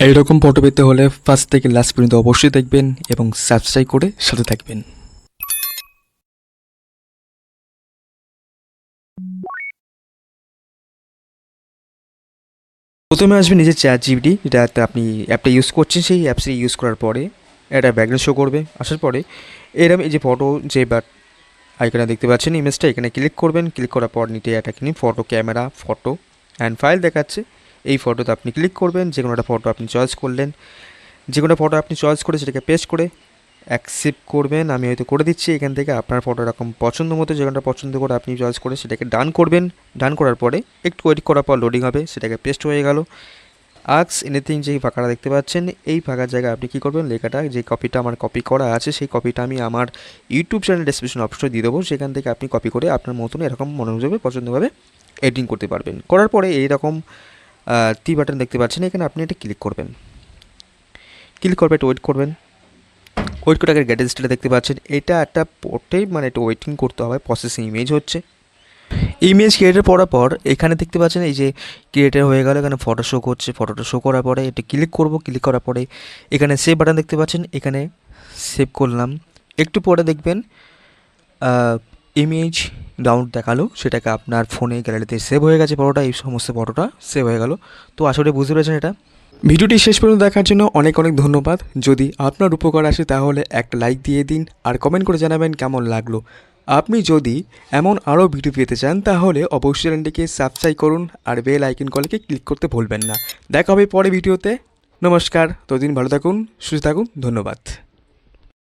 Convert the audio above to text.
এইরকম ফটো পেতে হলে ফার্স্ট থেকে লাস্ট পর্যন্ত অবশ্যই দেখবেন এবং সাবস্ক্রাইব করে সাথে থাকবেন। প্রথমে আসবে নিজের চ্যাট জিপিটি, যেটাতে আপনি অ্যাপটা ইউজ করছেন। সেই অ্যাপসটি ইউজ করার পরে একটা ব্যাকগ্রাউন্ড শো করবে। আসার পরে এরকম এই যে ফটো যে আইকনে দেখতে পাচ্ছেন ইমেজটা, এখানে ক্লিক করবেন। ক্লিক করার পর নিচে একটা কিনে photo camera photo and file দেখাচ্ছে। এই ফটোতে আপনি ক্লিক করবেন। যে কোনো একটা ফটো আপনি চয়েস করলেন, যে কোনো ফটো আপনি চয়েস করে সেটাকে পেস্ট করে অ্যাকসেপ্ট করবেন। আমি হয়তো করে দিচ্ছি এখান থেকে। আপনার ফটো এরকম পছন্দ মতো যে কোনোটা পছন্দ করে আপনি চয়েস করে সেটাকে ডান করবেন। ডান করার পরে একটু ওয়েট করার পর লোডিং হবে, সেটাকে পেস্ট হয়ে গেল। আক্স এনিথিং যেই ফাঁকাটা দেখতে পাচ্ছেন, এই ফাঁকার জায়গায় আপনি কী করবেন, লেখাটা যে কপিটা আমার কপি করা আছে সেই কপিটা আমি আমার ইউটিউব চ্যানেল ডেসক্রিপশন অপশনে দিয়ে দেবো। সেখান থেকে আপনি কপি করে আপনার মতন এরকম মনোযোগে পছন্দভাবে এডিটিং করতে পারবেন। করার পরে এইরকম টি বাটন দেখতে পাচ্ছেন, এখানে আপনি এটা ক্লিক করবেন। ক্লিক করবে, একটু ওয়েট করবেন। ওয়েট করে আগে গেট স্টেটে দেখতে পাচ্ছেন, এটা একটা পোর্টে মানে একটু ওয়েটিং করতে হবে, প্রসেসিং ইমেজ হচ্ছে। ইমেজ ক্রিয়েটের করার পর এখানে দেখতে পাচ্ছেন এই যে ক্রিয়েটার হয়ে গেল, এখানে ফটো শো করছে। ফটোটা শো করার পরে এটা ক্লিক করব। ক্লিক করার পরে এখানে সেভ বাটন দেখতে পাচ্ছেন, এখানে সেভ করলাম। একটু পরে দেখবেন ইমেজ ডাউনলোড দেখালো, সেটাকে আপনার ফোনে গ্যালারিতে সেভ হয়ে গেছে ফটোটা। এই সমস্ত ফটোটা সেভ হয়ে গেল। তো আসলে বুঝতে পেরেছেন এটা। ভিডিওটি শেষ পর্যন্ত দেখার জন্য অনেক অনেক ধন্যবাদ। যদি আপনার উপকার আসে তাহলে একটা লাইক দিয়ে দিন আর কমেন্ট করে জানাবেন কেমন লাগলো। আপনি যদি এমন আরও ভিডিও পেতে চান তাহলে অবশ্যই চ্যানেলটিকে সাবস্ক্রাইব করুন আর বেল আইকন কলকে ক্লিক করতে ভুলবেন না। দেখা হবে পরে ভিডিওতে। নমস্কার, ততদিন ভালো থাকুন, সুস্থ থাকুন, ধন্যবাদ।